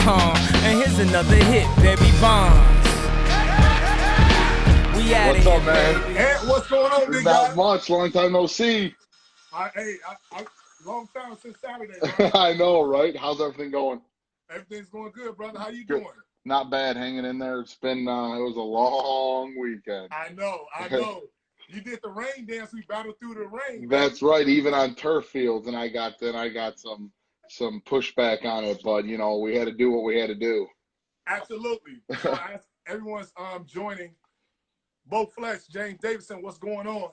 And here's another hit, baby Bonds. We out of What's here, up, man? baby. Hey, what's going on, big guy? Not much. Long time no see. Long time since Saturday, man. I know, right? How's everything going? Everything's going good, brother. How you Good. doing? Not bad. Hanging in there. It was a long weekend. I know. You did the rain dance. We battled through the rain. That's right. Even on turf fields, and I got some pushback on it, but we had to do what we had to do. Absolutely. So as everyone's joining, Bo Flesh, James Davidson, what's going on?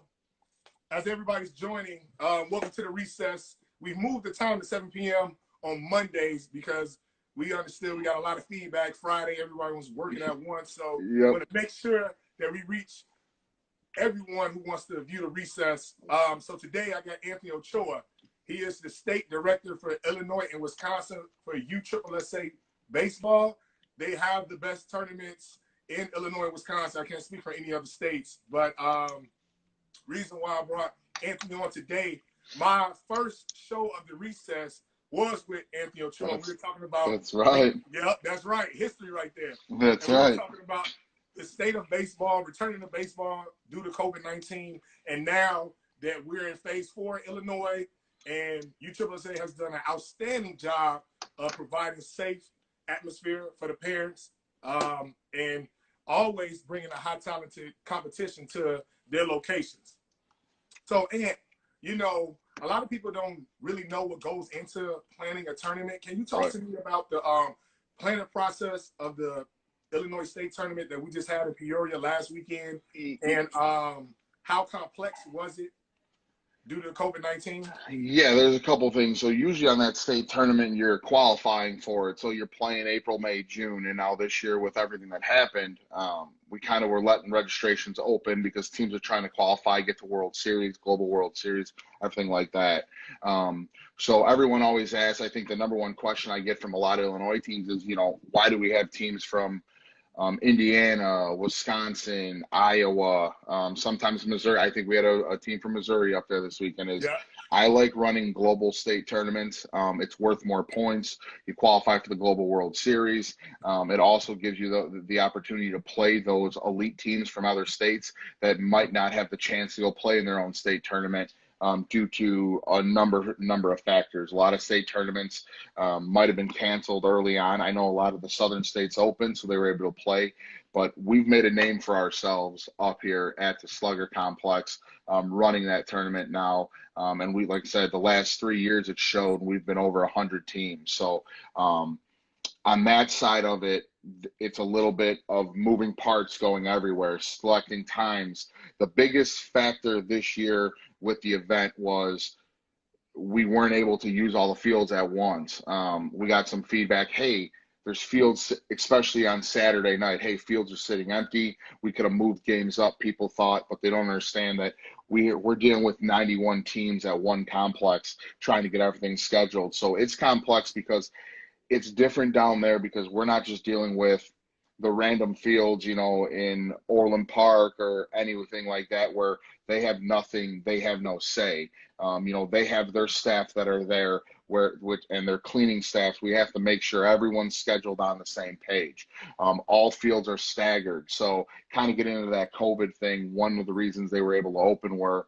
As everybody's joining, welcome to the recess. We've moved the time to 7 p.m. on Mondays because we understood we got a lot of feedback. Friday, everybody was working at once, so we want to make sure that we reach everyone who wants to view the recess. So today I got Anthony Ochoa. He is the state director for Illinois and Wisconsin for USSSA baseball. They have the best tournaments in Illinois and Wisconsin. I can't speak for any other states, but reason why I brought Anthony on today, my first show of the recess was with Anthony Ochoa. We were talking about— That's right. Yeah, that's right. History right there. That's and right. We were talking about the state of baseball, returning to baseball due to COVID-19, and now that we're in phase 4 in Illinois, and USSSA has done an outstanding job of providing safe atmosphere for the parents, and always bringing a high talented competition to their locations. So, Ant, a lot of people don't really know what goes into planning a tournament. Can you talk to me about the planning process of the Illinois State Tournament that we just had in Peoria last weekend, and how complex was it due to COVID-19? Yeah, there's a couple things. So usually on that state tournament, you're qualifying for it. So you're playing April, May, June. And now this year with everything that happened, we kind of were letting registrations open because teams are trying to qualify, get to World Series, Global World Series, everything like that. So everyone always asks, I think the number one question I get from a lot of Illinois teams is, why do we have teams from Indiana, Wisconsin, Iowa, sometimes Missouri. I think we had a team from Missouri up there this weekend. I like running global state tournaments. It's worth more points. You qualify for the Global World Series. It also gives you the opportunity to play those elite teams from other states that might not have the chance to go play in their own state tournament. Due to a number of factors. A lot of state tournaments might have been canceled early on. I know a lot of the southern states open, so they were able to play. But we've made a name for ourselves up here at the Slugger Complex, running that tournament now. And we, like I said, the last 3 years it showed we've been over 100 teams. So on that side of it, it's a little bit of moving parts going everywhere, selecting times. The biggest factor this year with the event was we weren't able to use all the fields at once. We got some feedback, hey, there's fields, especially on Saturday night, hey, fields are sitting empty. We could have moved games up, people thought, but they don't understand that we're dealing with 91 teams at one complex trying to get everything scheduled. So it's complex because it's different down there because we're not just dealing with the random fields, in Orland Park or anything like that where they have nothing, they have no say. They have their staff that are there and their cleaning staffs. We have to make sure everyone's scheduled on the same page. All fields are staggered. So kind of getting into that COVID thing, one of the reasons they were able to open were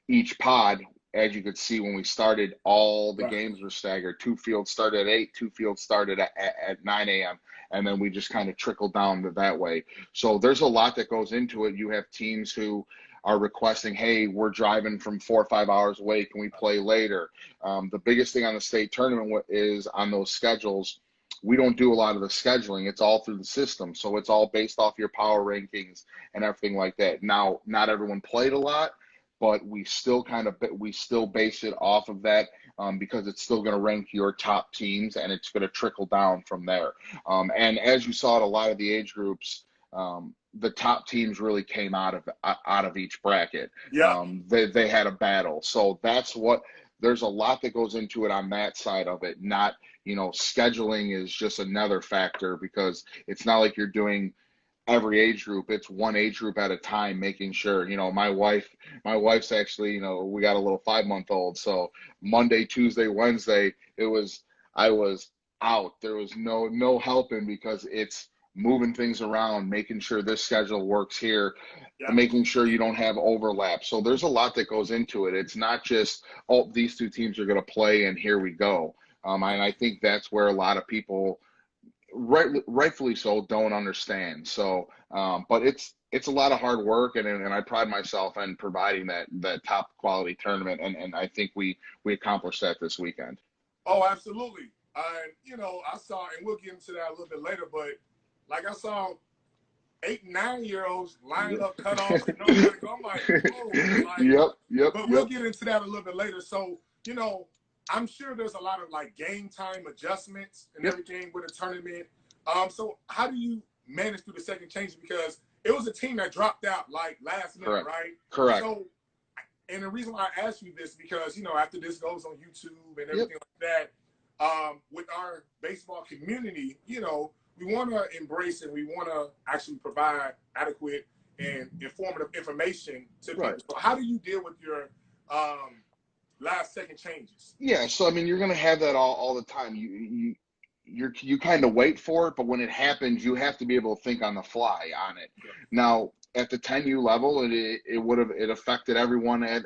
each pod, as you could see when we started, all the games were staggered. 2 fields started at 8, 2 fields started at 9 a.m., and then we just kind of trickled down that way. So there's a lot that goes into it. You have teams who are requesting, hey, we're driving from 4 or 5 hours away. Can we play later? The biggest thing on the state tournament is on those schedules, we don't do a lot of the scheduling. It's all through the system. So it's all based off your power rankings and everything like that. Now, not everyone played a lot, but we still base it off of that because it's still going to rank your top teams and it's going to trickle down from there. And as you saw at a lot of the age groups, the top teams really came out of each bracket. They had a battle. So there's a lot that goes into it on that side of it. Not, scheduling is just another factor because it's not like you're doing every age group. It's one age group at a time, making sure, my wife's actually, we got a little 5-month-old. So Monday, Tuesday, Wednesday, I was out. There was no helping because it's moving things around, making sure this schedule works here, Yeah. making sure you don't have overlap. So there's a lot that goes into it. It's not just, oh, these two teams are going to play and here we go. And I think that's where a lot of people, rightfully so, don't understand. So, but it's a lot of hard work, and I pride myself in providing that top quality tournament, and I think we accomplished that this weekend. Oh, absolutely. I saw, and we'll get into that a little bit later, but like I saw 8 and 9-year-olds lined up, cut off, and nowhere to go. I'm like, oh, Yep. But we'll get into that a little bit later. So, I'm sure there's a lot of like game time adjustments and everything with a tournament. So how do you manage through the second change? Because it was a team that dropped out like last minute, right? Correct. So, and the reason why I asked you this, because, after this goes on YouTube and everything like that, with our baseball community, we want to embrace and we want to actually provide adequate and informative information to people. So how do you deal with your last second changes? Yeah, so I mean, you're going to have that all the time. You kind of wait for it, but when it happens, you have to be able to think on the fly on it. Okay. Now, at the 10U level, it affected everyone at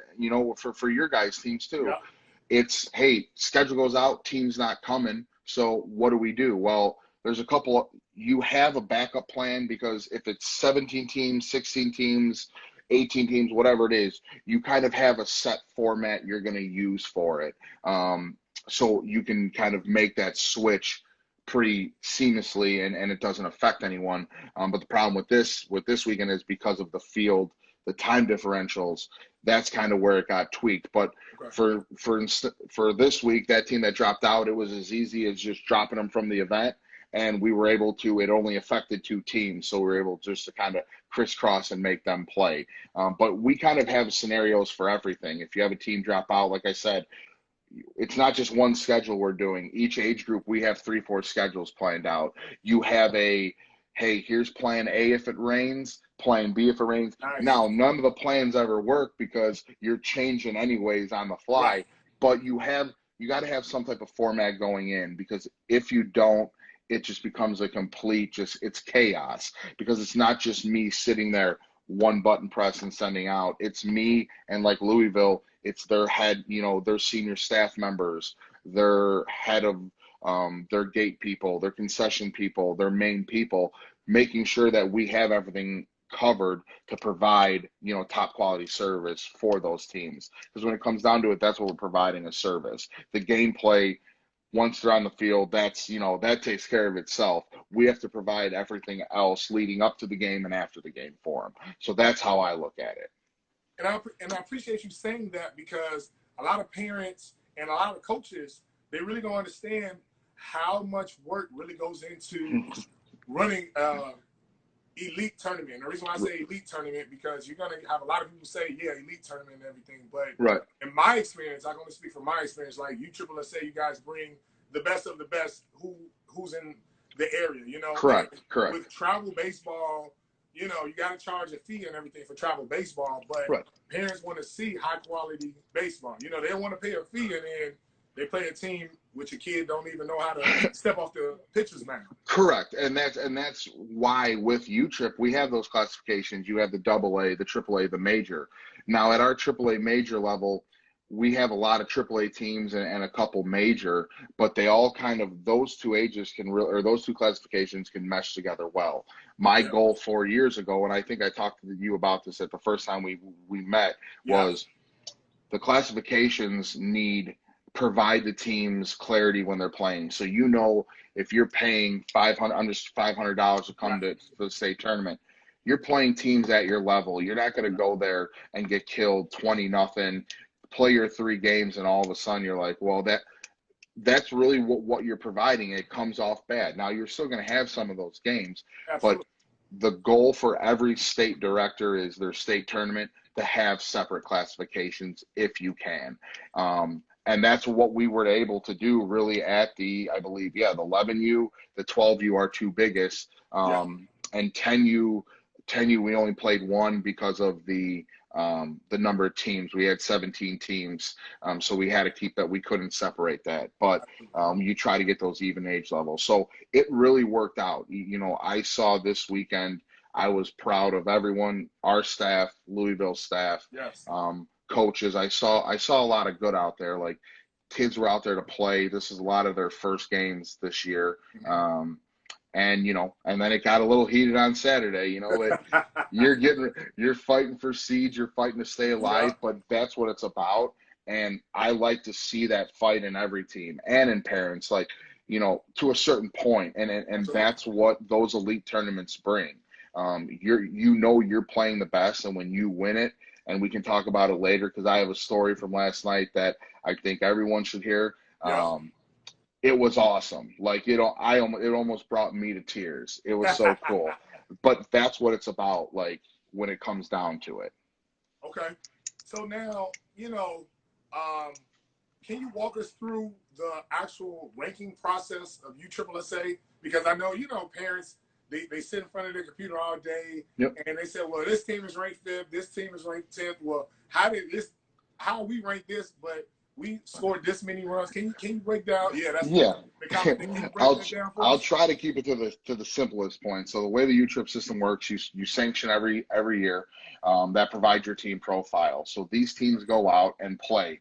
for your guys' teams too. Yeah. It's, hey, schedule goes out, team's not coming, so what do we do? Well, there's a couple. You have a backup plan, because if it's 17 teams, 16 teams, 18 teams, whatever it is, you kind of have a set format you're going to use for it. So you can kind of make that switch pretty seamlessly, and it doesn't affect anyone. But the problem with this weekend is because of the field, the time differentials, that's kind of where it got tweaked. But for this week, that team that dropped out, it was as easy as just dropping them from the event. And we were able to, it only affected 2 teams. So we were able just to kind of crisscross and make them play. But we kind of have scenarios for everything. If you have a team drop out, like I said, it's not just one schedule we're doing. Each age group, we have 3-4 schedules planned out. You have hey, here's plan A if it rains, plan B if it rains. Nice. Now, none of the plans ever work because you're changing anyways on the fly. Right. But you got to have some type of format going in, because if you don't, it just becomes a complete, it's chaos, because it's not just me sitting there, one button press and sending out. It's me, and like Louisville, it's their head, their senior staff members, their head of their gate people, their concession people, their main people, making sure that we have everything covered to provide, top quality service for those teams. Because when it comes down to it, that's what we're providing, a service. The gameplay, once they're on the field, that's, that takes care of itself. We have to provide everything else leading up to the game and after the game for them. So that's how I look at it. And I appreciate you saying that, because a lot of parents and a lot of coaches, they really don't understand how much work really goes into running elite tournament. And the reason why I say elite tournament, because you're going to have a lot of people say, yeah, elite tournament and everything. But in my experience, I can only speak from my experience, like USSSA, you guys bring the best of the best who's in the area, Correct. With travel baseball, you got to charge a fee and everything for travel baseball, but parents want to see high quality baseball. They don't want to pay a fee and then they play a team which a kid don't even know how to step off the pitcher's mound. Correct, and that's why with UTRIP we have those classifications. You have the AA, the AAA, the major. Now at our AAA major level, we have a lot of AAA teams and a couple major, but they all kind of, those 2 ages those 2 classifications can mesh together well. My goal 4 years ago, and I think I talked to you about this at the first time we met, was the classifications provide the teams clarity when they're playing. So if you're paying under $500 to come to the state tournament, you're playing teams at your level. You're not going to go there and get killed 20-0, play your 3 games, and all of a sudden you're like, well, that's really what you're providing. It comes off bad. Now you're still going to have some of those games, Absolutely. But the goal for every state director is their state tournament to have separate classifications if you can. And that's what we were able to do really at the 11U, the 12U, our 2 biggest, and 10U we only played 1 because of the the number of teams. We had 17 teams, so we had to keep that. We couldn't separate that, but you try to get those even age levels. So it really worked out. You know, I saw this weekend, I was proud of everyone, our staff, Louisville staff, Yes. coaches. I saw a lot of good out there. Like, kids were out there to play. This is a lot of their first games this year. And, you know, and then it got a little heated on Saturday. You know, you're fighting for seeds, you're fighting to stay alive, Yeah. but that's what it's about. And I like to see that fight in every team and in parents, like, you know, to a certain point. And that's what those elite tournaments bring. You're playing the best, and when you win it, and we can talk about it later, because I have a story from last night that I think everyone should hear. Yeah. It was awesome. Like, it almost brought me to tears. It was so cool. But that's what it's about, like, when it comes down to it. Okay. So now, you know, can you walk us through the actual ranking process of USSSA? Because I know, you know, parents, they sit in front of their computer all day, Yep. and they say, well, this team is ranked 5th, this team is ranked 10th. Well, how we rank this, but we scored this many runs? Can you break down? Yeah, that's Yeah. can you break that down for I'll us? try to keep it to the simplest point. So the way the U-Trip system works, you sanction every year. That provides your team profile. So these teams go out and play.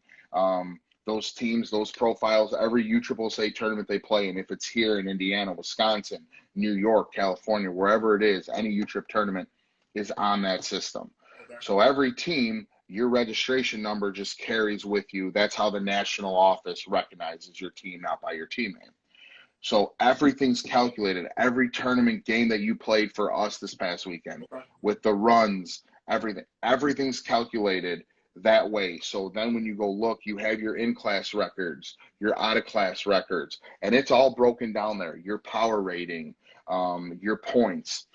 Those teams, those profiles, every USSSA tournament they play in, if it's here in Indiana, Wisconsin, New York, California, wherever it is, any U-Trip tournament is on that system. Okay. So every team, your registration number just carries with you. That's how the national office recognizes your team, not by your team name. So everything's calculated. Every tournament game that you played for us this past weekend, with the runs, everything's calculated that way. So then when you go look, you have your in-class records, your out-of-class records, and it's all broken down there. Your power rating, your points.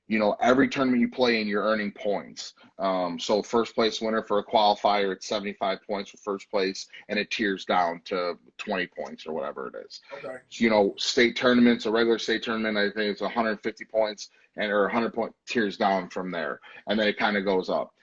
You know, every tournament you play in, you're earning points. So first place winner for a qualifier, it's 75 points for first place, and it tiers down to 20 points or whatever it is. Okay. So, you know, state tournaments, a regular state tournament, I think it's 150 points, or 100 point tiers down from there, and then it kind of goes up.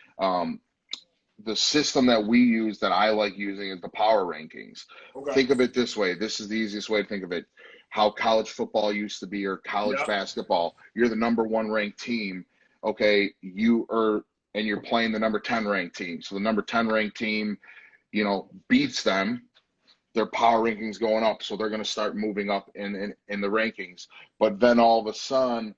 The system that we use, that I like using, is the power rankings. Okay. Think of it this way. This is the easiest way to think of it. How college football used to be, or college basketball. You're the number 1 ranked team. Okay, and you're playing the number 10 ranked team. So the number 10 ranked team, you know, beats them. Their power rankings going up, so they're going to start moving up in the rankings. But then all of a sudden,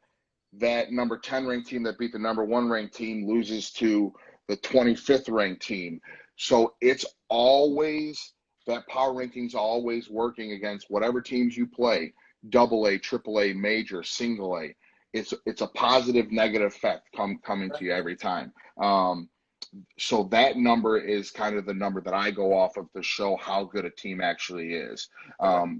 that number 10 ranked team that beat the number 1 ranked team loses to the 25th ranked team. So it's always, that power ranking's always working against whatever teams you play, AA, AAA, major, single A. It's a positive, negative effect coming to you every time. So that number is kind of the number that I go off of to show how good a team actually is.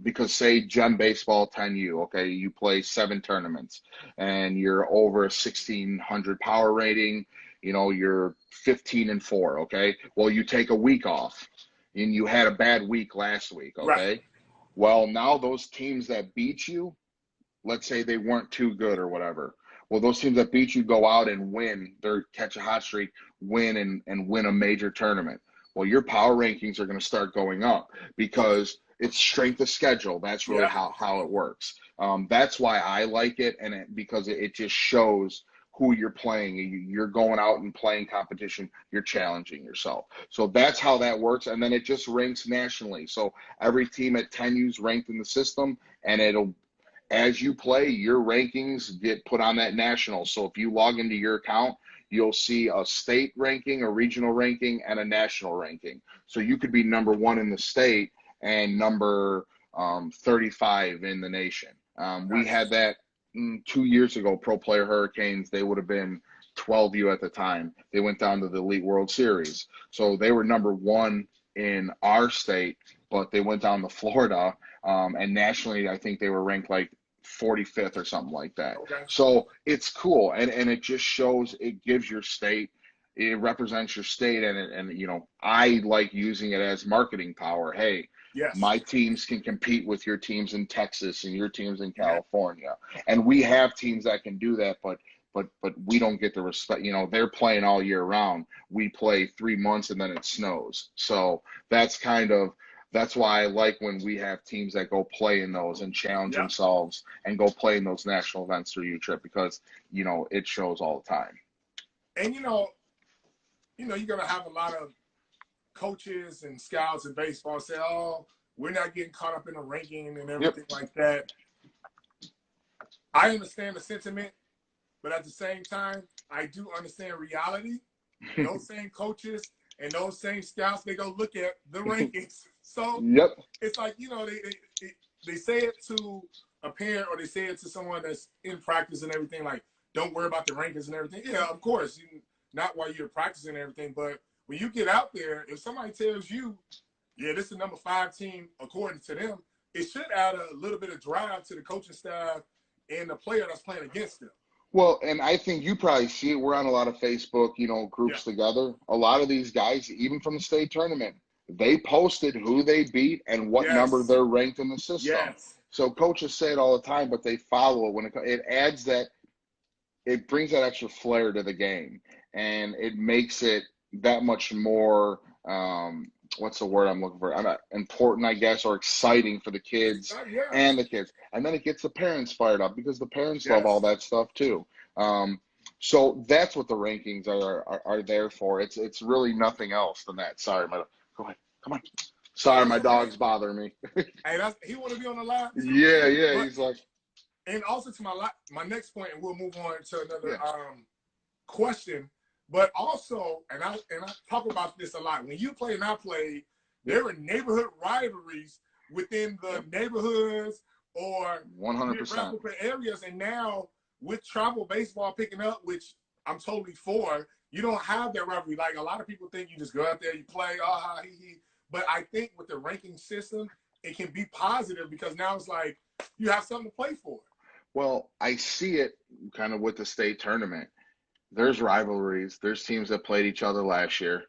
Because say Gem Baseball 10U, okay, you play 7 tournaments and you're over a 1600 power rating, you know, you're 15-4, okay? Well, you take a week off and you had a bad week last week, okay? Right. Well, now those teams that beat you, let's say they weren't too good or whatever. Well, those teams that beat you go out and win, catch a hot streak, win and win a major tournament. Well, your power rankings are going to start going up because it's strength of schedule. That's really how it works. That's why I like it, because it just shows who you're playing. You're going out and playing competition. You're challenging yourself. So that's how that works. And then it just ranks nationally. So every team at 10U's ranked in the system, and as you play, your rankings get put on that national. So if you log into your account, you'll see a state ranking, a regional ranking, and a national ranking. So you could be number 1 in the state and number 35 in the nation. We had that 2 years ago. Pro Player Hurricanes, they would have been 12U at the time. They went down to the Elite World Series. So they were number 1 in our state, but they went down to Florida. And nationally, I think they were ranked like 45th or something like that. Okay. So it's cool. And it just shows, it gives your state, it represents your state. And you know, I like using it as marketing power. Hey, my teams can compete with your teams in Texas and your teams in California. And we have teams that can do that, but but we don't get the respect. You know, they're playing all year round. We play 3 months and then it snows. So that's why I like when we have teams that go play in those and challenge Yeah. themselves and go play in those national events through U-Trip, because, you know, it shows all the time. And you know, you're gonna have a lot of coaches and scouts in baseball say, "Oh, we're not getting caught up in the ranking and everything like that." I understand the sentiment, but at the same time, I do understand reality. And those same coaches and those same scouts, they go look at the rankings. So it's like, they say it to a parent, or they say it to someone that's in practice and everything, like, don't worry about the rankings and everything. Yeah, of course, not while you're practicing and everything, but when you get out there, if somebody tells you, yeah, this is the number 5 team according to them, it should add a little bit of drive to the coaching staff and the player that's playing against them. Well, and I think you probably see it. We're on a lot of Facebook, groups together. A lot of these guys, even from the state tournament, they posted who they beat and what number they're ranked in the system. Yes. So coaches say it all the time, but they follow it when it adds that. It brings that extra flair to the game, and it makes it that much more. What's the word I'm looking for? Important, I guess, or exciting for the kids and the kids. And then it gets the parents fired up, because the parents love all that stuff too. So that's what the rankings are there for. It's really nothing else than that. Sorry, go ahead. Come on. Sorry, my dog's bothering me. Hey, he want to be on the live too. Yeah, he's like. And also to my next point, and we'll move on to another question. But also, and I talk about this a lot. When you play and I play, there were neighborhood rivalries within the neighborhoods or 100% areas. And now with travel baseball picking up, which I'm totally for, you don't have that rivalry. Like, a lot of people think you just go out there, you play, But I think with the ranking system, it can be positive, because now it's like you have something to play for. Well, I see it kind of with the state tournament. There's rivalries. There's teams that played each other last year.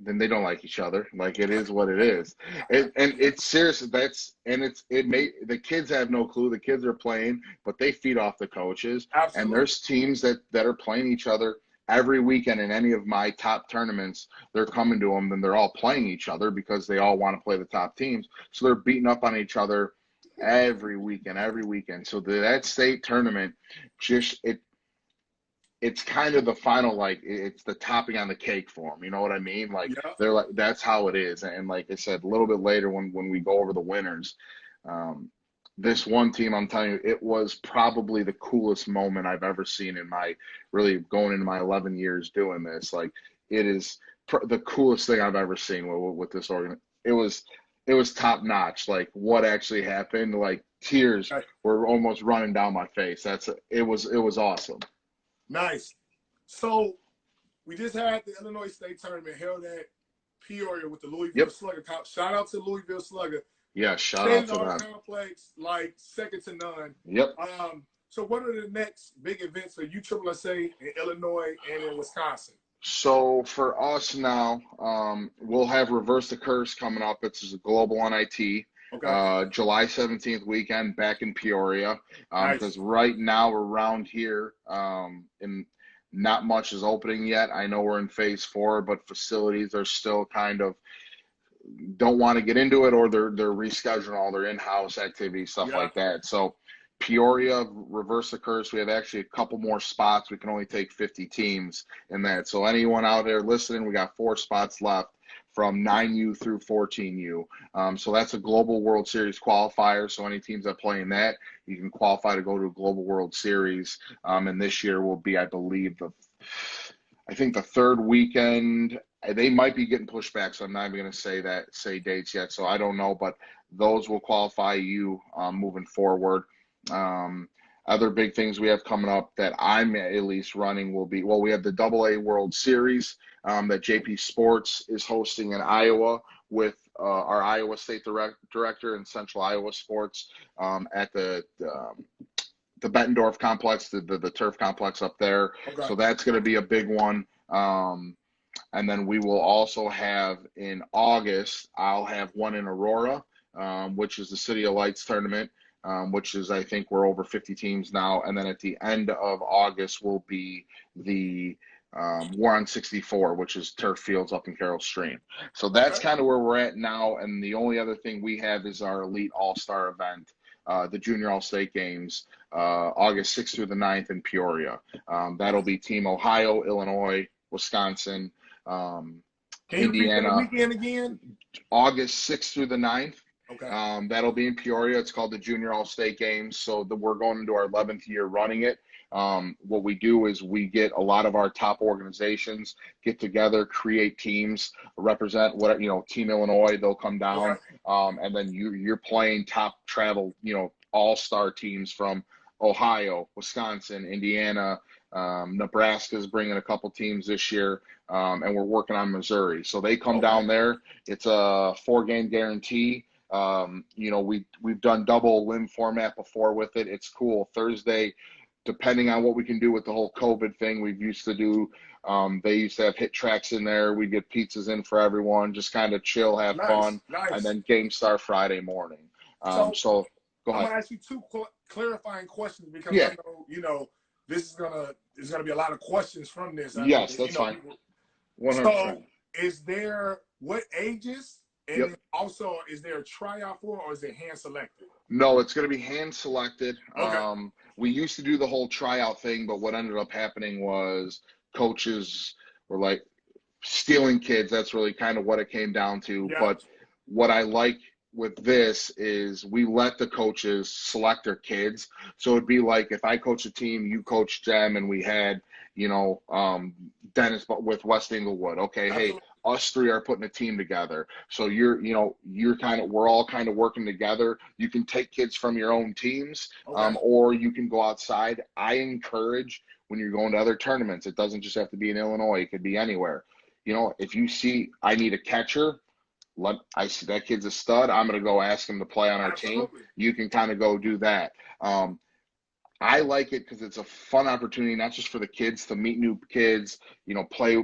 Then they don't like each other. Like, it is what it is. And it's serious. The kids have no clue. The kids are playing, but they feed off the coaches. Absolutely. And there's teams that are playing each other every weekend. In any of my top tournaments, they're coming to them, and they're all playing each other because they all want to play the top teams. So they're beating up on each other every weekend. So that state tournament, it's kind of the final, like, it's the topping on the cake for them. You know what I mean? Like, they're like, that's how it is. And like I said, a little bit later when we go over the winners, this one team, I'm telling you, it was probably the coolest moment I've ever seen in going into my 11 years doing this. Like, it is the coolest thing I've ever seen with this organization. It was top notch. Like, what actually happened, like, tears were almost running down my face. It was awesome. Nice. So we just had the Illinois State Tournament held at Peoria with the Louisville Slugger. Shout out to Louisville Slugger. Yeah, shout out to them. Complex, like, second to none. Yep. So what are the next big events for USSSA in Illinois and in Wisconsin? So for us now, we'll have Reverse the Curse coming up. It's a global NIT. Okay. July 17th weekend back in Peoria. Because right now around here, and not much is opening yet. I know we're in phase 4, but facilities are still kind of don't want to get into it, or they're rescheduling all their in-house activities, stuff like that. So Peoria, Reverse the Curse, we have actually a couple more spots. We can only take 50 teams in that. So anyone out there listening, we got 4 spots left from 9U through 14U. So that's a Global World Series qualifier. So any teams that play in that, you can qualify to go to a Global World Series. And this year will be, I believe, the 3rd weekend. They might be getting pushed back, so I'm not even going to say dates yet. So I don't know, but those will qualify you moving forward. Other big things we have coming up that I'm at least running will be, we have the AA World Series that JP Sports is hosting in Iowa with our Iowa State Director and Central Iowa Sports at the Bettendorf complex, the turf complex up there. Okay. So that's going to be a big one. And then we will also have in August, I'll have one in Aurora, which is the City of Lights tournament. which is, I think we're over 50 teams now. And then at the end of August will be the War on 64, which is turf fields up in Carroll Stream. So that's Okay. kind of where we're at now. And the only other thing we have is our Elite All-Star event, the Junior All-State Games, August 6th through the 9th in Peoria. That'll be Team Ohio, Illinois, Wisconsin, Can you Indiana. repeat that weekend again? August 6th through the 9th. Okay. That'll be in Peoria. It's called the Junior All-State Games. So we're going into our 11th year running it. What we do is we get a lot of our top organizations get together, create teams, represent Team Illinois. They'll come down, and then you're playing top travel, all-star teams from Ohio, Wisconsin, Indiana. Nebraska's bringing a couple teams this year, and we're working on Missouri. So they come down there. It's a 4-game guarantee. We've done double limb format before with it. It's cool. Thursday, depending on what we can do with the whole COVID thing, they used to have hit tracks in there. We get pizzas in for everyone, just kind of chill, have fun. Nice. And then game start Friday morning. So go ahead. I'm gonna ask you two clarifying questions because Yeah. I know, there's gonna be a lot of questions from this. Yes, that's fine. 100%. So is there what ages? And Yep. then also, is there a tryout for it, or is it hand selected? No, it's going to be hand selected. Okay. We used to do the whole tryout thing, but what ended up happening was coaches were like stealing kids. That's really kind of what it came down to. Yeah. But what I like with this is we let the coaches select their kids. So it'd be like if I coach a team, you coach them, and we had, Dennis with West Inglewood. Okay, Absolutely. hey, us three are putting a team together. So we're all kind of working together. You can take kids from your own teams, or you can go outside. I encourage when you're going to other tournaments, it doesn't just have to be in Illinois. It could be anywhere. If you see I need a catcher, I see that kid's a stud, I'm going to go ask him to play on our team. You can kind of go do that. I like it because it's a fun opportunity, not just for the kids to meet new kids, play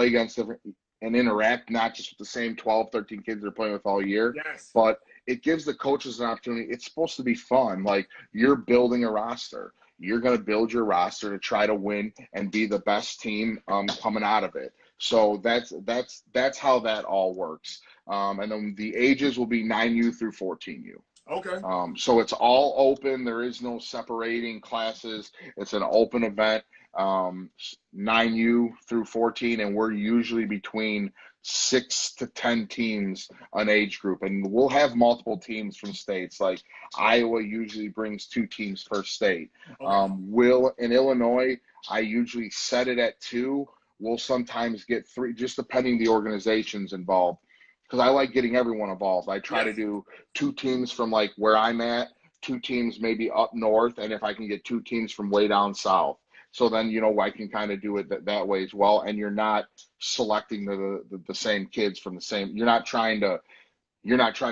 against different and interact, not just with the same 12, 13 kids they're playing with all year, but it gives the coaches an opportunity. It's supposed to be fun. Like, you're building a roster. You're going to build your roster to try to win and be the best team coming out of it. So that's how that all works. And then the ages will be 9U through 14U. Okay. So it's all open. There is no separating classes. It's an open event, 9U through 14, and we're usually between 6 to 10 teams an age group. And we'll have multiple teams from states. Like Iowa usually brings 2 teams per state. In Illinois, I usually set it at 2. We'll sometimes get 3, just depending the organizations involved. Because I like getting everyone involved. I try to do 2 teams from like where I'm at, 2 teams maybe up north, and if I can get 2 teams from way down south. So then, I can kind of do it that way as well. And you're not selecting the same kids from the same. You're not trying to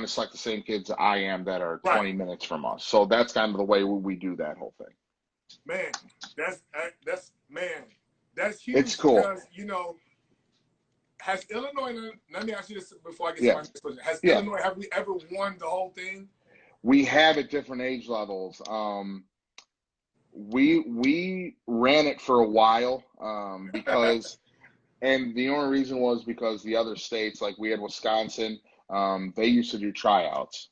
select the same kids I am that are 20 minutes from us. So that's kind of the way we do that whole thing. Man, that's huge. It's cool. Because, has Illinois, let me ask you this before I get to my next question. Has Illinois, have we ever won the whole thing? We have at different age levels. We ran it for a while because, and the only reason was because the other states, like we had Wisconsin, they used to do tryouts.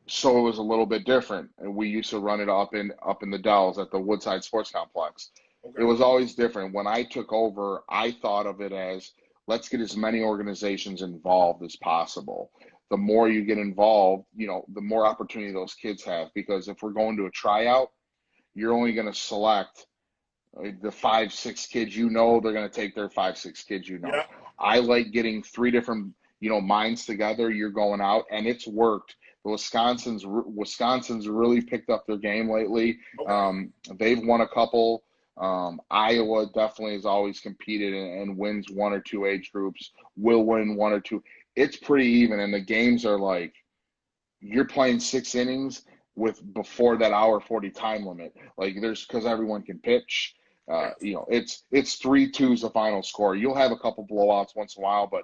So it was a little bit different. And we used to run it up in the Dells at the Woodside Sports Complex. It was always different. When I took over, I thought of it as, let's get as many organizations involved as possible. The more you get involved, the more opportunity those kids have. Because if we're going to a tryout, you're only going to select the 5, 6 kids they're going to take their 5, 6 kids Yeah. I like getting 3 different, minds together. You're going out, and it's worked. The Wisconsin's really picked up their game lately. They've won a couple. Iowa definitely has always competed and wins 1 or 2 age groups, will win 1 or 2. It's pretty even, and the games are like, you're playing 6 innings before that hour 40 time limit. Like, because everyone can pitch. It's 3-2's the final score. You'll have a couple blowouts once in a while, but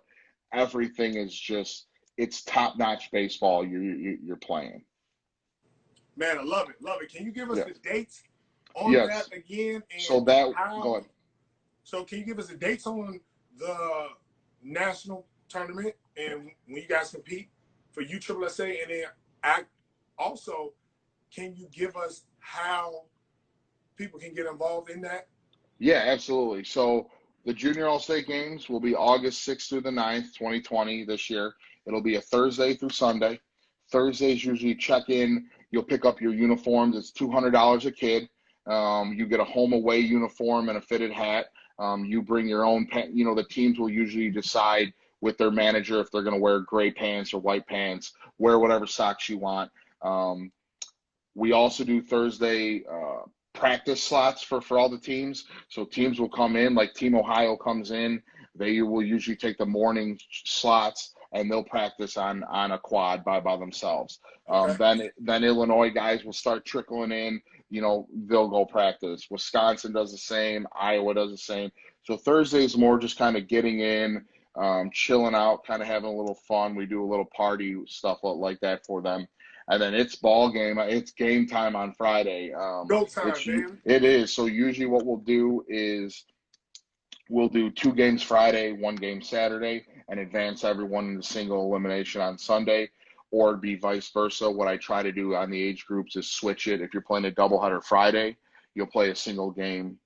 everything is just, it's top-notch baseball you're playing. Man, I love it. Love it. Can you give us Yeah. the dates on Yes. that again? And So that, how, go ahead. So can you give us the dates on the national tournament and when you guys compete for USSSA? And then also, can you give us how people can get involved in that? Yeah, absolutely. So the Junior All-State Games will be August 6th through the 9th, 2020 this year. It'll be a Thursday through Sunday. Thursdays usually check in. You'll pick up your uniforms. It's $200 a kid. You get a home away uniform and a fitted hat. You bring your own, the teams will usually decide with their manager if they're going to wear gray pants or white pants, wear whatever socks you want. We also do Thursday practice slots for all the teams. So teams will come in, like Team Ohio comes in. They will usually take the morning slots and they'll practice on a quad by themselves. Okay. Then Illinois guys will start trickling in. They'll go practice. Wisconsin does the same. Iowa does the same. So Thursday is more just kind of getting in, chilling out, kind of having a little fun. We do a little party stuff like that for them. And then it's ball game. It's game time on Friday. Go time, baby. It is. So usually what we'll do is we'll do 2 games Friday, 1 game Saturday, and advance everyone in the single elimination on Sunday, or it'd be vice versa. What I try to do on the age groups is switch it. If you're playing a doubleheader Friday, you'll play a single game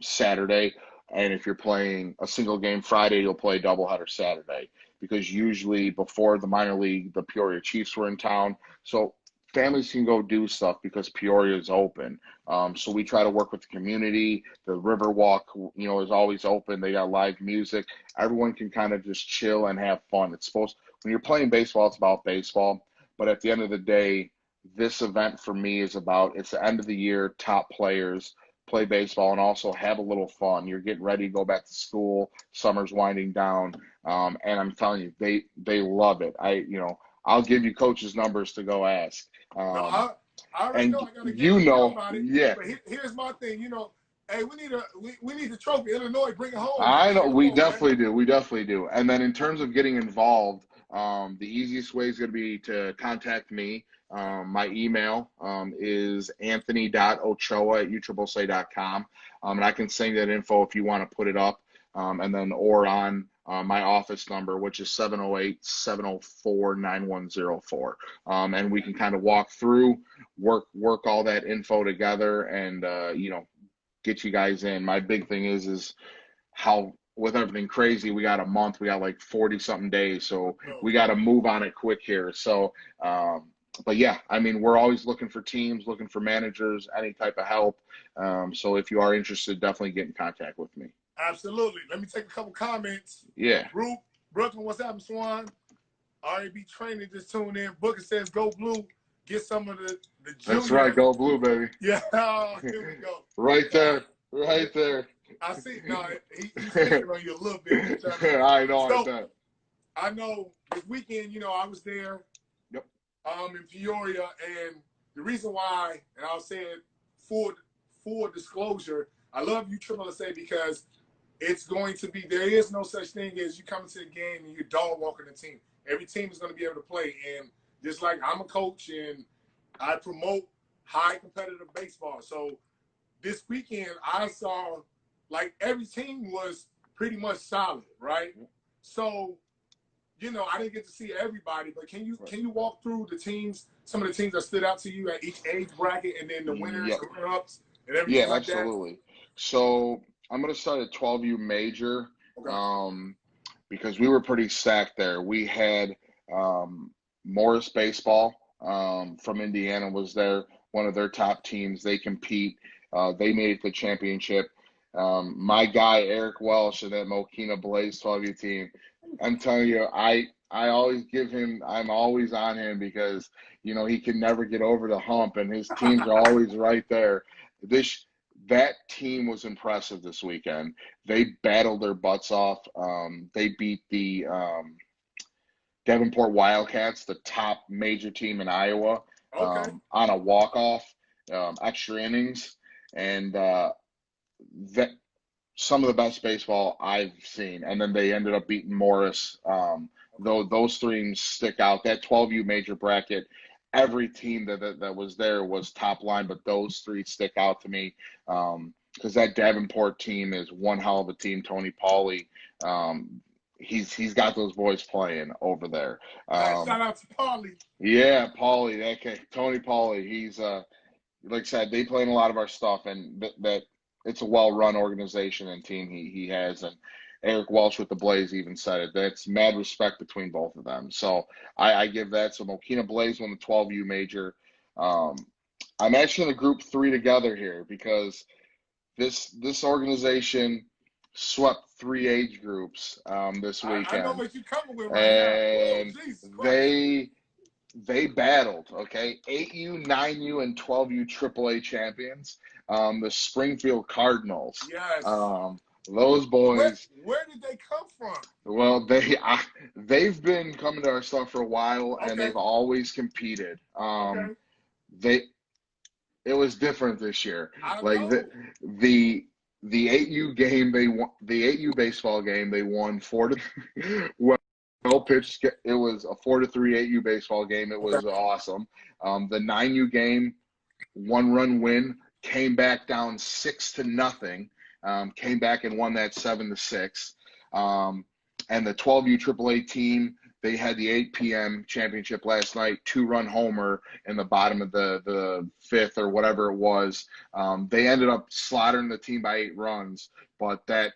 Saturday. And if you're playing a single game Friday, you'll play a doubleheader Saturday. Because usually before the minor league, the Peoria Chiefs were in town. So families can go do stuff because Peoria is open. So we try to work with the community. The Riverwalk, is always open. They got live music. Everyone can kind of just chill and have fun. When you're playing baseball, it's about baseball. But at the end of the day, this event for me is it's the end of the year, top players play baseball and also have a little fun. You're getting ready to go back to school. Summer's winding down. And I'm telling you, they love it. I'll give you coaches' numbers to go ask. No, I already know I gotta get about it. Yeah. But here's my thing. Hey, we need the trophy. Illinois, bring it home. I know we definitely do. We definitely do. And then in terms of getting involved, the easiest way is going to be to contact me. My email is anthony.ochoa@ussa.com. And I can send that info if you want to put it up. Or on my office number, which is 708-704-9104. And we can kind of walk through, work all that info together and, get you guys in. My big thing is how, with everything crazy, we got a month, we got like 40 something days. So we got to move on it quick here. So, but yeah, we're always looking for teams, looking for managers, any type of help. So if you are interested, definitely get in contact with me. Absolutely. Let me take a couple comments. Yeah. Brooklyn, what's happening, Swan? RAB training just tuned in. Booker says, go blue. Get some of the junior. That's right. Go blue, baby. Yeah. Here we go. Right there. Right there. I see. No, he's picking on you a little bit. I know. I know this weekend, I was there. Yep. In Peoria. And the reason why, and I'll say it full disclosure, I love USSSA because there is no such thing as you coming to the game and you're dog walking the team. Every team is going to be able to play. And just like I'm a coach and I promote high competitive baseball. So this weekend I saw like every team was pretty much solid, right? So, I didn't get to see everybody, but can you walk through the teams, some of the teams that stood out to you at each age bracket and then the winners, the runner-ups, and everything like that? Yeah, absolutely. So I'm going to start at 12U major, because we were pretty stacked there. We had Morris Baseball from Indiana was there, one of their top teams. They compete. They made it to the championship. My guy, Eric Welsh, and that Mokina Blaze 12U team, I'm telling you, I always I'm always on him because, he can never get over the hump, and his teams are always right there. That team was impressive this weekend. They battled their butts off. They beat the Davenport Wildcats, the top major team in Iowa, on a walk-off, extra innings, and that some of the best baseball I've seen. And then they ended up beating Morris. Though those teams stick out. That 12U major bracket, every team that was there was top line, but those three stick out to me. Because that Davenport team is one hell of a team. Tony Pauly, he's got those boys playing over there. Shout out to Pauly. Yeah, Pauly, okay, Tony Pauly. He's like I said, they play in a lot of our stuff, and that it's a well-run organization and team he has. And Eric Welch with the Blaze even said it. That's mad respect between both of them. So I give that. So Mokina Blaze won the 12U major. I'm actually going to group three together here because this organization swept 3 age groups this weekend. I know what you're coming with right now. And they battled, okay? 8U, 9U, and 12U AAA champions. The Springfield Cardinals. Yes. Those boys. Where did they come from? Well, they've been coming to our stuff for a while, and they've always competed. It was different this year. Like the 8U game, they won the 8U baseball game. They won 4-3. Well pitched. It was a 4-3 8U baseball game. It was awesome. The 9U game, 1-run win, came back down 6-0. Came back and won that 7-6. And the 12U AAA team, they had the 8 p.m. championship last night, 2-run homer in the bottom of the 5th or whatever it was. They ended up slaughtering the team by 8 runs, but that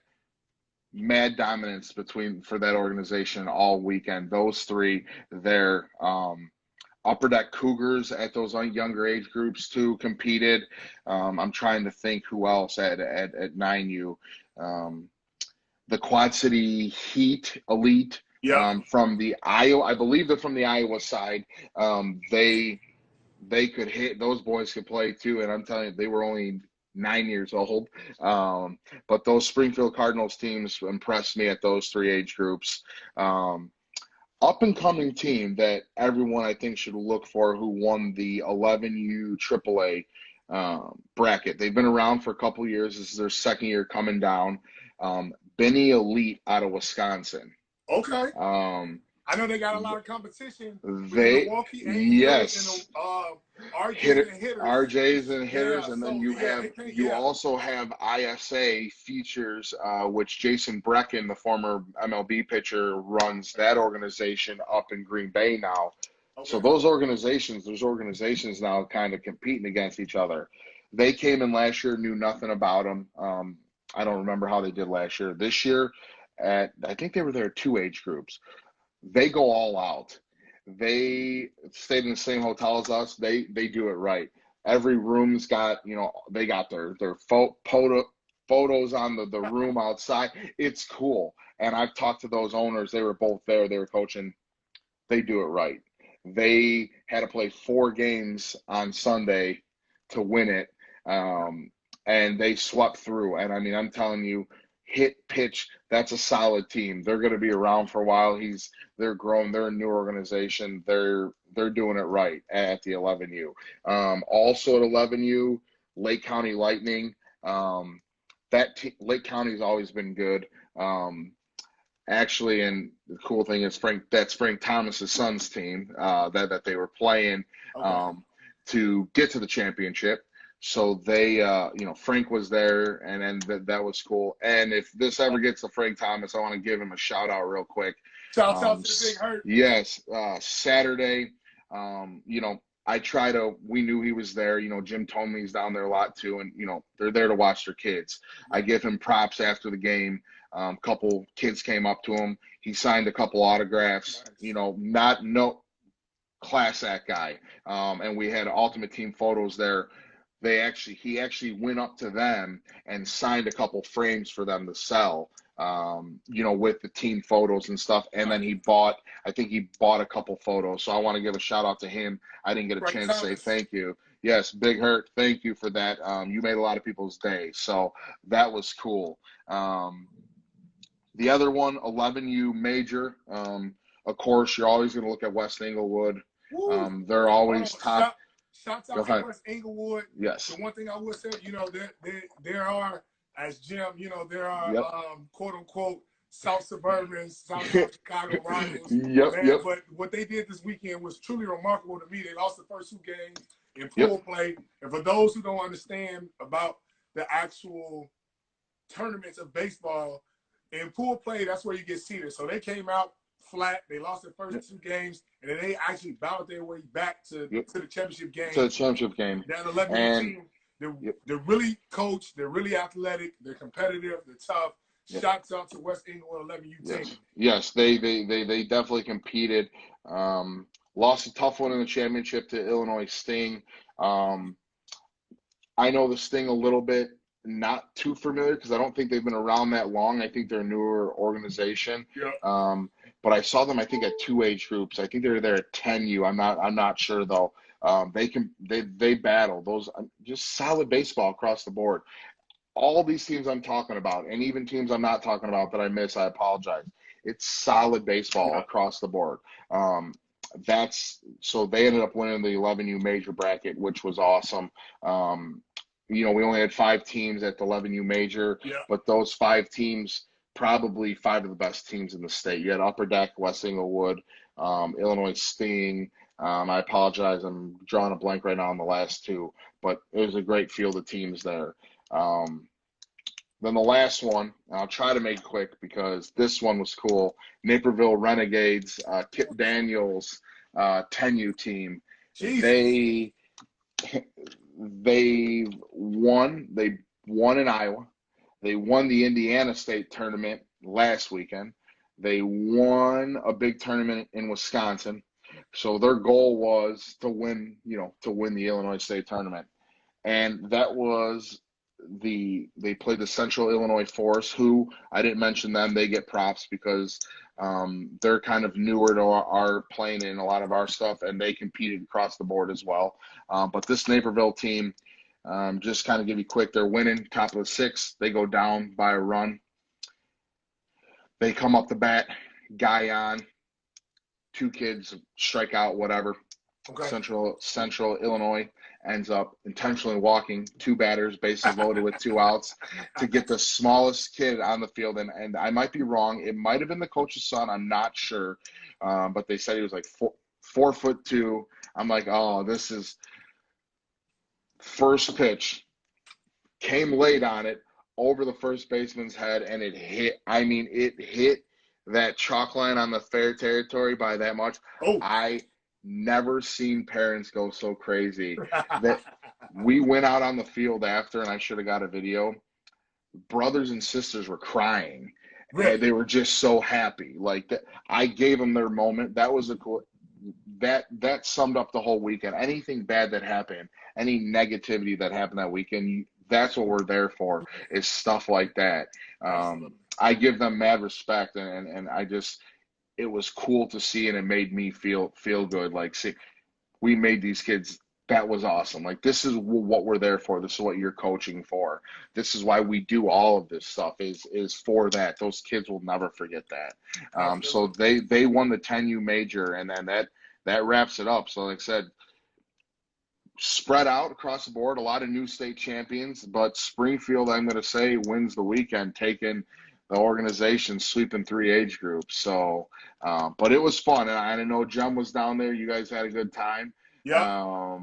mad dominance for that organization all weekend. Those three, they're Upper Deck Cougars at those younger age groups too competed. I'm trying to think who else at 9U. The Quad City Heat Elite from the Iowa, I believe they're from the Iowa side. They could hit. Those boys could play too, and I'm telling you, they were only 9 years old. But those Springfield Cardinals teams impressed me at those 3 age groups. Up-and-coming team that everyone, I think, should look for who won the 11U AAA bracket. They've been around for a couple years. This is their second year coming down. Benny Elite out of Wisconsin. Okay. I know they got a lot of competition with Milwaukee yes. And hitters. RJs and hitters, and then you also have ISA features, which Jason Brecken, the former MLB pitcher, runs that organization up in Green Bay now. Okay. So there's organizations now kind of competing against each other. They came in last year, knew nothing about them. I don't remember how they did last year. This year, I think they were there 2 age groups. They go all out. They stayed in the same hotel as us. They do it right. Every room's got, they got their photos on the room outside. It's cool. And I've talked to those owners. They were both there. They were coaching. They do it right. They had to play 4 games on Sunday to win it. And they swept through. And I mean, I'm telling you, hit, pitch, that's a solid team. They're going to be around for a while. They're growing. They're a new organization. They're doing it right at the 11U. Also at 11U, Lake County Lightning. Lake County's always been good. Actually, and the cool thing is that's Frank Thomas's son's team that they were playing to get to the championship. So they, Frank was there, and that was cool. And if this ever gets to Frank Thomas, I want to give him a shout out real quick. Shout out to the Big Hurt. Yes, Saturday. We knew he was there. Jim Tomey's down there a lot too, and they're there to watch their kids. I give him props after the game. Couple kids came up to him. He signed a couple autographs. Nice. Class act guy. And we had ultimate team photos there. He actually went up to them and signed a couple frames for them to sell, with the team photos and stuff. And then he bought a couple photos. So I want to give a shout out to him. I didn't get a chance to say thank you. Yes, Big Hurt, thank you for that. You made a lot of people's day. So that was cool. The other one, 11U major. Of course, you're always going to look at West Englewood. They're always top. Shouts out to West Englewood. Yes. The one thing I would say, there are, as Jim, there are quote unquote South Suburbans, South Chicago rivals. Yep, Man, yep. but what they did this weekend was truly remarkable to me. They lost the first 2 games in pool Yep. play. And for those who don't understand about the actual tournaments of baseball, in pool play, that's where you get seeded. So they came out flat. They lost their first 2 games, and then they actually battled their way back to the championship game. To the championship game. That 11 team, they're really coached, they're really athletic, they're competitive, they're tough. Shouts out to West Englewood 11U team. Yes, they definitely competed. Lost a tough one in the championship to Illinois Sting. I know the Sting a little bit, not too familiar because I don't think they've been around that long. I think they're a newer organization. Yeah. But I saw them, I think, at 2 age groups. I think they were there at 10U. I'm not sure though. They battle those just solid baseball across the board. All these teams I'm talking about, and even teams I'm not talking about that I miss, I apologize. It's solid baseball across the board. So they ended up winning the 11U major bracket, which was awesome. We only had 5 teams at the 11U major, but those 5 teams, probably 5 of the best teams in the state. You had Upper Deck, West Englewood, Illinois Sting. I apologize, I'm drawing a blank right now on the last 2, but it was a great field of teams there. Then the last one, I'll try to make it quick because this one was cool. Naperville Renegades, Kip Daniels, 10U team. Jesus. They won. They won in Iowa. They won the Indiana State tournament last weekend. They won a big tournament in Wisconsin. So their goal was to win the Illinois State tournament. And that was they played the Central Illinois Force, who I didn't mention them. They get props because they're kind of newer to our playing in a lot of our stuff, and they competed across the board as well. But this Naperville team, just kind of give you quick, they're winning top of the 6th. They go down by a run. They come up the bat, guy on, 2 kids strike out, whatever. Okay. Central Illinois ends up intentionally walking 2 batters, bases loaded with 2 outs, to get the smallest kid on the field. And I might be wrong. It might have been the coach's son. I'm not sure. But they said he was like 4'2". I'm like, oh, this is first pitch. Came late on it over the first baseman's head, and it hit. I mean, it hit that chalk line on the fair territory by that much. I never seen parents go so crazy. That we went out on the field after, and I should have got a video. Brothers and sisters were crying. Really? They were just so happy. Like that, I gave them their moment. That was a cool. That summed up the whole weekend. Anything bad that happened, any negativity that happened that weekend, that's what we're there for. Is stuff like that. I give them mad respect, and I just. It was cool to see, and it made me feel good. Like, see, we made these kids. That was awesome. Like, this is what we're there for. This is what you're coaching for. This is why we do all of this stuff. Is for that. Those kids will never forget that. So they won the 10U major, and then that wraps it up. So, like I said, spread out across the board. A lot of new state champions, but Springfield, I'm going to say, wins the weekend, taking the organization, sweeping 3 age groups. So, but it was fun, and I know Jem was down there. You guys had a good time. Yeah.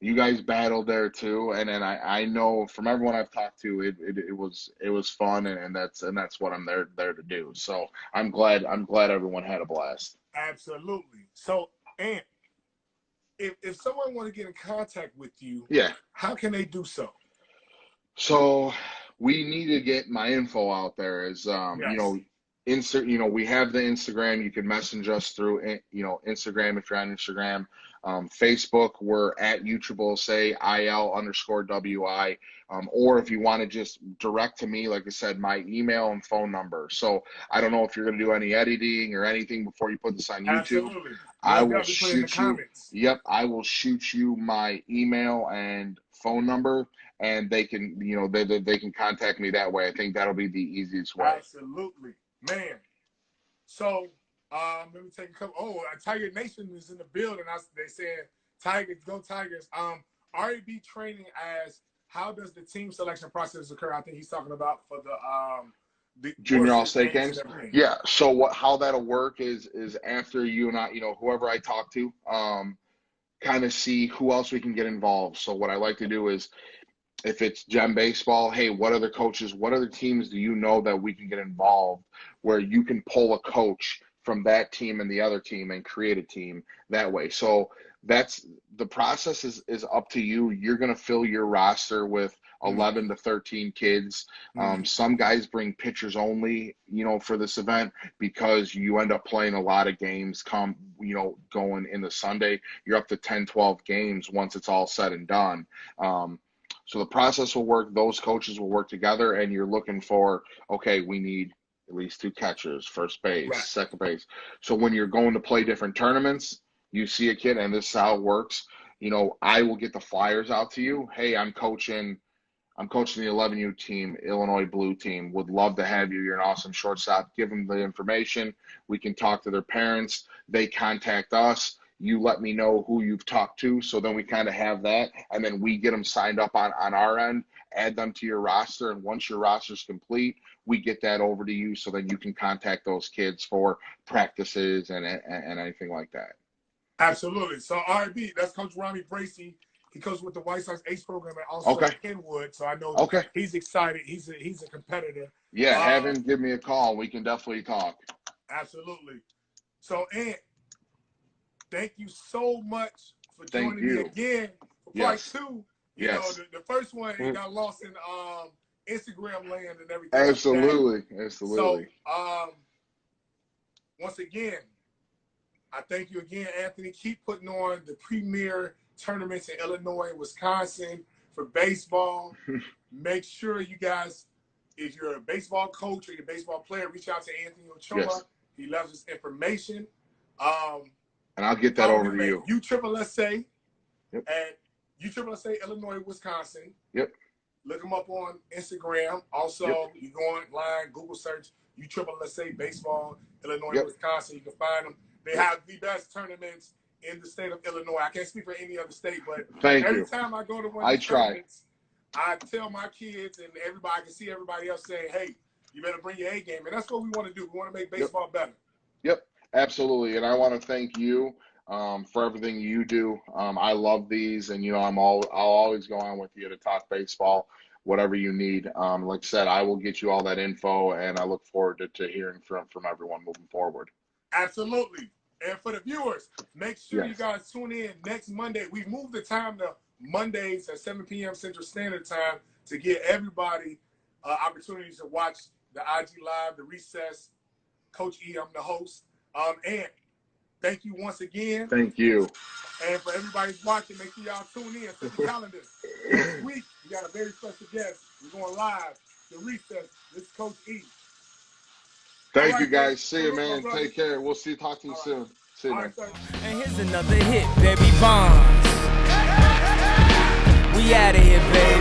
You guys battled there too, and then I know from everyone I've talked to, it was fun, and that's what I'm there to do. So I'm glad everyone had a blast. Absolutely. So, and if someone want to get in contact with you, how can they do so? So we need to get my info out there. As we have the Instagram. You can message us through Instagram if you're on Instagram. Facebook, we're at USSSA IL_WI. Or if you want to just direct to me, like I said, my email and phone number. So I don't know if you're going to do any editing or anything before you put this on YouTube. Absolutely. I will shoot you. Yep, I will shoot you my email and phone number, and they can, they can contact me that way. I think that'll be the easiest way. Absolutely, man. So let me take a couple. Tiger Nation is in the building. They said Tigers, go Tigers. RAB training as how does the team selection process occur? I think he's talking about for the Junior or All-State games. and everything? Yeah. So how that'll work is after you and I, whoever I talk to, kind of see who else we can get involved. So what I like to do is, if it's gem baseball, hey, what other coaches, what other teams do you know that we can get involved where you can pull a coach from that team and the other team and create a team that way. So that's the process is up to you. You're going to fill your roster with 11 to 13 kids. Some guys bring pitchers only, for this event because you end up playing a lot of games going into Sunday. You're up to 10, 12 games once it's all said and done. So the process will work. Those coaches will work together, and you're looking for, okay, we need at least 2 catchers, first base, Right. second base. So when you're going to play different tournaments, you see a kid, and this is how it works. I will get the flyers out to you. Hey, I'm coaching the 11U team, Illinois Blue team. Would love to have you. You're an awesome shortstop. Give them the information. We can talk to their parents. They contact us. You let me know who you've talked to, so then we kind of have that, and then we get them signed up on our end, add them to your roster, and once your roster's complete, we get that over to you, so then you can contact those kids for practices and anything like that. Absolutely. So RB, that's Coach Rami Bracey. He coaches with the White Sox Ace program and also Kenwood, so I know he's excited. He's a competitor. Yeah, have him give me a call. We can definitely talk. Absolutely. So, Ant, thank you so much for joining me again for part 2. You know, the first one, it got lost in Instagram land and everything. Absolutely. So, once again, I thank you again, Anthony. Keep putting on the premier tournaments in Illinois and Wisconsin for baseball. Make sure you guys, if you're a baseball coach or you're a baseball player, reach out to Anthony Ochoa. Yes. He loves his information. And I'll get that over to you. USSSA at USSSA Illinois, Wisconsin. Yep. Look them up on Instagram. Also, you go online, Google search USSSA Baseball Illinois, Wisconsin. You can find them. They have the best tournaments in the state of Illinois. I can't speak for any other state, but every time I go to one of these tournaments, I tell my kids and everybody, I can see everybody else saying, hey, you better bring your A game. And that's what we want to do. We want to make baseball better. Yep, absolutely. And I want to thank you for everything you do. I love these, and I'll always go on with you to talk baseball, whatever you need. Like I said, I will get you all that info, and I look forward to hearing from everyone moving forward. Absolutely. And for the viewers, make sure you guys tune in next Monday. We've moved the time to Mondays at 7 p.m. Central Standard Time to give everybody opportunities to watch the IG Live, the Recess. Coach E, I'm the host. And thank you once again. Thank you. And for everybody watching, make sure y'all tune in. Set the calendar. Next week, we got a very special guest. We're going live. The Recess. This is Coach E. Thank you, guys. See you, man. Take care. We'll talk to you soon. See you, man. And here's another hit, baby Bonds. We out of here, baby.